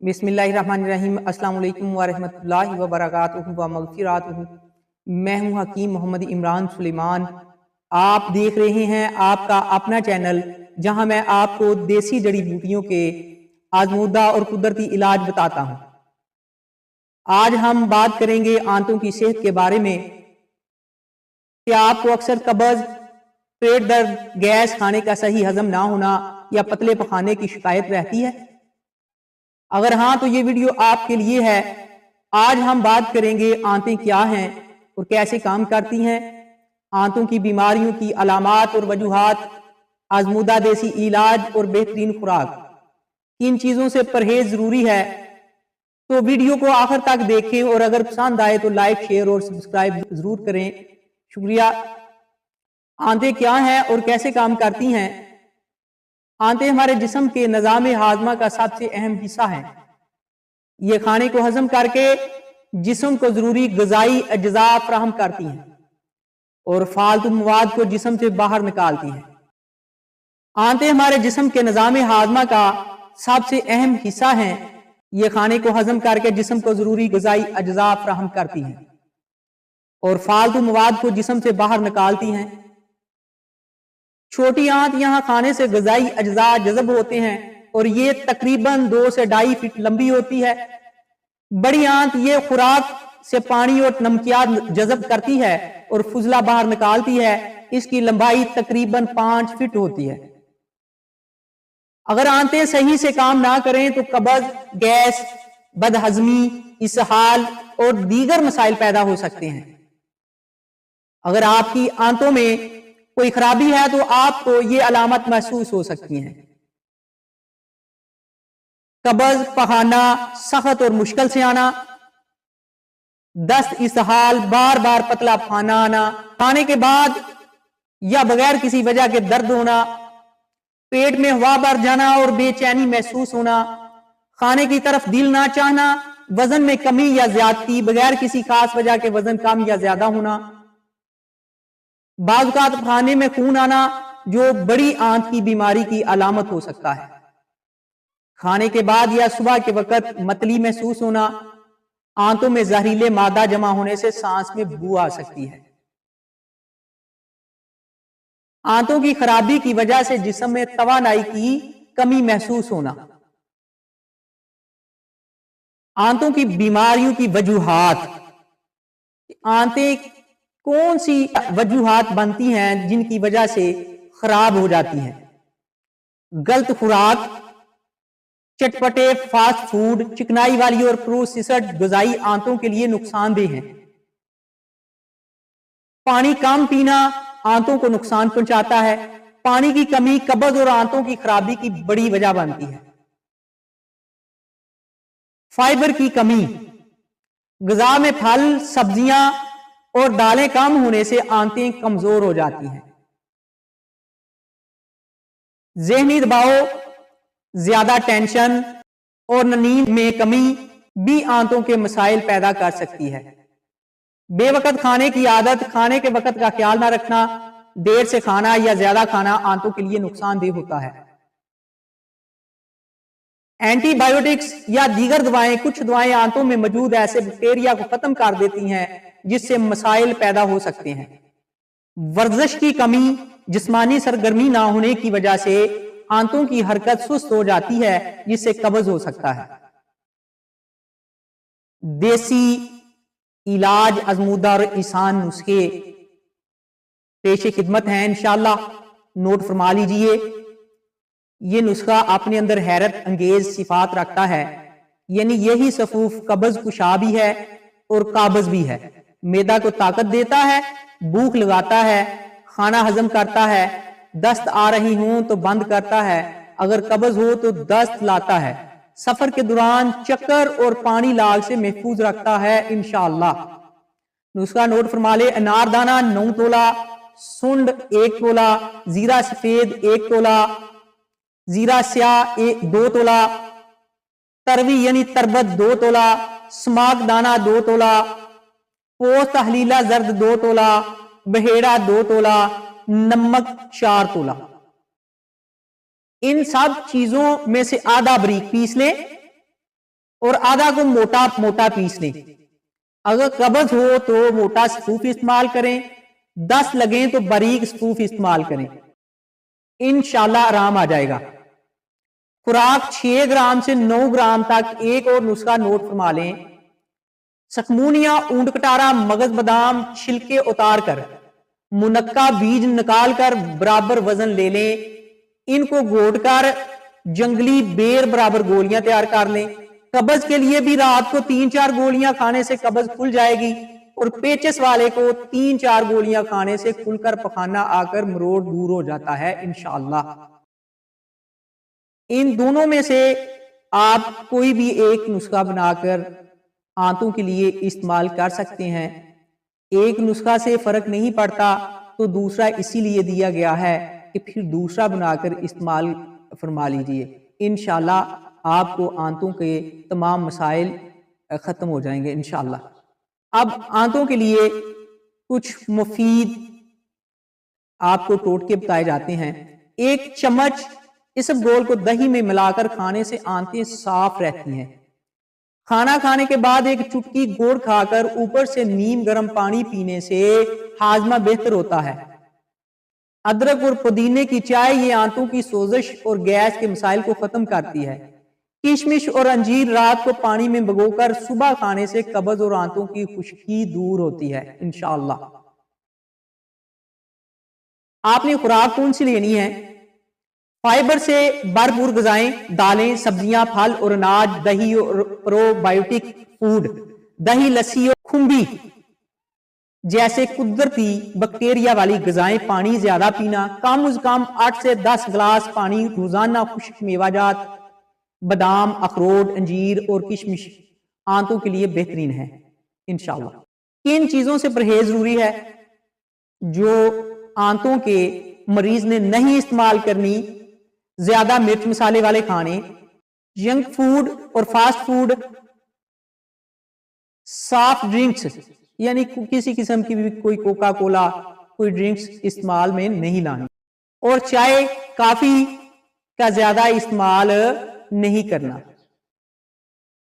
बिस्मिल्लाहिर्रहमानिर्रहीम। अस्सलाम वालेकुम वरहमतुल्लाहि वबरकातुहू व मग़फ़िरतुहू। मैं हूँ हकीम मोहम्मद इमरान सुलेमान। आप देख रहे हैं आपका अपना चैनल, जहां मैं आपको देसी जड़ी बूटियों के आज़मूदा और कुदरती इलाज बताता हूँ। आज हम बात करेंगे आंतों की सेहत के बारे में। क्या आपको अक्सर कब्ज़, पेट दर्द, गैस, खाने का सही हजम ना होना या पतले पखाने की शिकायत रहती है? अगर हाँ तो ये वीडियो आपके लिए है। आज हम बात करेंगे आंतें क्या हैं और कैसे काम करती हैं, आंतों की बीमारियों की अलामात और वजूहात, आजमूदा देसी इलाज और बेहतरीन खुराक। किन चीजों से परहेज जरूरी है, तो वीडियो को आखिर तक देखें और अगर पसंद आए तो लाइक, शेयर और सब्सक्राइब जरूर करें। शुक्रिया। आंतें क्या हैं और कैसे काम करती हैं? आंतें हमारे जिस्म के निज़ाम हाजमा का सबसे अहम हिस्सा है। ये खाने को हजम करके जिस्म को जरूरी ग़िज़ाई अज्जा फराहम करती हैं और फालतू मवाद को जिस्म से बाहर निकालती हैं। आंतें हमारे जिस्म के निज़ाम हाजमा का सबसे अहम हिस्सा हैं। ये खाने को हजम करके जिस्म को जरूरी ग़िज़ाई अज्जा फराहम करती हैं और फालतू मवाद को जिस्म से बाहर निकालती हैं। छोटी आंत यहाँ खाने से ग़िज़ाई अज्जा जज़ब होते हैं और ये तकरीबन 2 से 2.5 फीट लंबी होती है। बड़ी आंत ये खुराक से पानी और नमकियात जज़ब करती है और फुजला बाहर निकालती है। इसकी लंबाई तकरीबन 5 फीट होती है। अगर आंतें सही से काम ना करें तो कब्ज़, गैस, बदहजमी, इसहाल और दीगर मसाइल पैदा हो सकते हैं। अगर आपकी आंतों में कोई खराबी है तो आपको ये अलामत महसूस हो सकती हैं: कब्ज़, पखाना सख्त और मुश्किल से आना, दस्त, इसहाल, बार बार पतला खाना आना, खाने के बाद या बगैर किसी वजह के दर्द होना, पेट में हवा भर जाना और बेचैनी महसूस होना, खाने की तरफ दिल ना चाहना, वजन में कमी या ज्यादती, बगैर किसी खास वजह के वजन कम या ज्यादा होना, बाज़ औक़ात खाने में खून आना जो बड़ी आंत की बीमारी की अलामत हो सकता है, खाने के बाद या सुबह के वक्त मतली महसूस होना, आंतों में जहरीले मादा जमा होने से सांस में बू आ सकती है, आंतों की खराबी की वजह से जिस्म में तवानाई की कमी महसूस होना। आंतों की बीमारियों की वजूहात। आंतें कौन सी वजूहात बनती हैं जिनकी वजह से खराब हो जाती हैं? गलत खुराक, चटपटे, फास्ट फूड, चिकनाई वाली और प्रोसेस्ड ग़िज़ाई आंतों के लिए नुकसानदेह हैं। पानी कम पीना आंतों को नुकसान पहुंचाता है। पानी की कमी कब्ज़ और आंतों की खराबी की बड़ी वजह बनती है। फाइबर की कमी, ग़िज़ा में फल, सब्जियां और दालें कम होने से आंतें कमजोर हो जाती हैं। ज़हनी दबाव, ज्यादा टेंशन और नींद में कमी भी आंतों के मसाइल पैदा कर सकती है। बेवकत खाने की आदत, खाने के वक्त का ख्याल ना रखना, देर से खाना या ज्यादा खाना आंतों के लिए नुकसानदेह होता है। एंटीबायोटिक्स या दीगर दवाएं, कुछ दवाएं आंतों में मौजूद ऐसे बैक्टीरिया को खत्म कर देती हैं जिससे मसाइल पैदा हो सकते हैं। वर्जिश की कमी, जिस्मानी सरगर्मी ना होने की वजह से आंतों की हरकत सुस्त हो जाती है जिससे कब्ज़ हो सकता है। देसी इलाज, आज़मूदा और आसान नुस्खे पेश खिदमत हैं, इंशाअल्लाह नोट फरमा लीजिए। ये नुस्खा अपने अंदर हैरत अंगेज सिफात रखता है, यानी यही सफूफ कब्ज़ कुशा भी है और काबज़ भी है। मैदा को ताकत देता है, भूख लगाता है, खाना हजम करता है, दस्त आ रही हो तो बंद करता है, अगर कब्ज़ हो तो दस्त लाता है, सफर के दौरान चक्कर और पानी लाग से महफूज रखता है इंशाअल्लाह। नुस्खा नोट फरमा ले: अनारदाना 9 तोला, सुंड 1 तोला, जीरा सफेद 1 तोला, जीरा स्याह 2 तोला, तरवी यानी तरबत 2 तोला, स्माक दाना 2 तोला, पोस्त हलीला जर्द 2 तोला, बहेड़ा 2 तोला, नमक 4 तोला। इन सब चीजों में से आधा बारीक पीस लें और आधा को मोटा मोटा पीस लें। अगर कब्ज हो तो मोटा सफूफ इस्तेमाल करें, 10 लगे तो बारीक सफूफ इस्तेमाल करें, इंशाल्लाह आराम आ जाएगा। खुराक 6 ग्राम से 9 ग्राम तक एक और नुस्खा नोट फरमा लें। सखमूनिया, ऊंट कटारा, मगज बादाम छिलके उतार कर, मुनक्का बीज निकाल कर बराबर वजन ले लें। इनको घोट कर जंगली बेर बराबर गोलियां तैयार कर लें। कब्ज के लिए भी रात को 3-4 गोलियां खाने से कब्ज खुल जाएगी, और पेचिस वाले को 3-4 गोलियां खाने से खुलकर पखाना आकर मरोड़ दूर हो जाता है इंशाअल्लाह। इन दोनों में से आप कोई भी एक नुस्खा बनाकर आंतों के लिए इस्तेमाल कर सकते हैं। एक नुस्खा से फर्क नहीं पड़ता तो दूसरा इसीलिए दिया गया है कि फिर दूसरा बनाकर इस्तेमाल फरमा लीजिए। इंशाअल्लाह आपको आंतों के तमाम मसाइल खत्म हो जाएंगे इंशाअल्लाह। अब आंतों के लिए कुछ मुफीद आपको टोटके बताए जाते हैं। 1 चम्मच इसबगोल को दही में मिलाकर खाने से आंतें साफ रहती हैं। खाना खाने के बाद 1 चुटकी गुड़ खाकर ऊपर से नीम गर्म पानी पीने से हाजमा बेहतर होता है। अदरक और पुदीने की चाय ये आंतों की सोजिश और गैस के मसाइल को खत्म करती है। किशमिश और अंजीर रात को पानी में भिगोकर सुबह खाने से कब्ज और आंतों की खुश्की दूर होती है इंशाअल्लाह। आपने खुराक कौन सी लेनी है? फाइबर से भरपूर ग़िज़ाएं, दालें, सब्जियां, फल और अनाज, दही और प्रोबायोटिक फूड, दही, लस्सी और खुम्बी जैसे कुदरती बैक्टीरिया वाली ग़िज़ाएं, पानी ज्यादा पीना, कम से कम 8 से 10 गिलास पानी रोजाना, खुश्क मेवाजात, बादाम, अखरोट, अंजीर और किशमिश आंतों के लिए बेहतरीन है इंशाअल्लाह। किन चीजों से परहेज जरूरी है जो आंतों के मरीज ने नहीं इस्तेमाल करनी? ज्यादा मिर्च मसाले वाले खाने, जंक फूड और फास्ट फूड, सॉफ्ट ड्रिंक्स यानी किसी किस्म की भी कोई कोका कोला, कोई ड्रिंक्स इस्तेमाल में नहीं लानी, और चाय काफी का ज्यादा इस्तेमाल नहीं करना।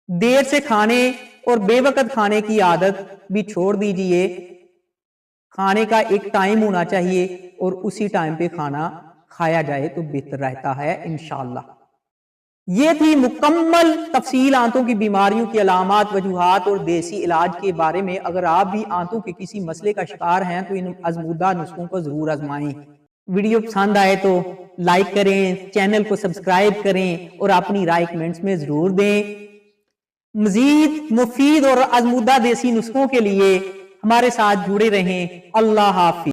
देर से खाने और बेवकत खाने की आदत भी छोड़ दीजिए। खाने का एक टाइम होना चाहिए और उसी टाइम पे खाना खाया जाए तो बेहतर रहता है इंशाअल्लाह। ये थी मुकम्मल तफसील आंतों की बीमारियों की अलामात, वजूहात और देसी इलाज के बारे में। अगर आप भी आंतों के किसी मसले का शिकार हैं तो इन आजमूदा नुस्खों को जरूर आजमाएं। वीडियो पसंद आए तो लाइक करें, चैनल को सब्सक्राइब करें और अपनी राय कमेंट्स में जरूर दें। मजीद मुफीद और आजमूदा देसी नुस्खों के लिए हमारे साथ जुड़े रहें। अल्लाह हाफिज।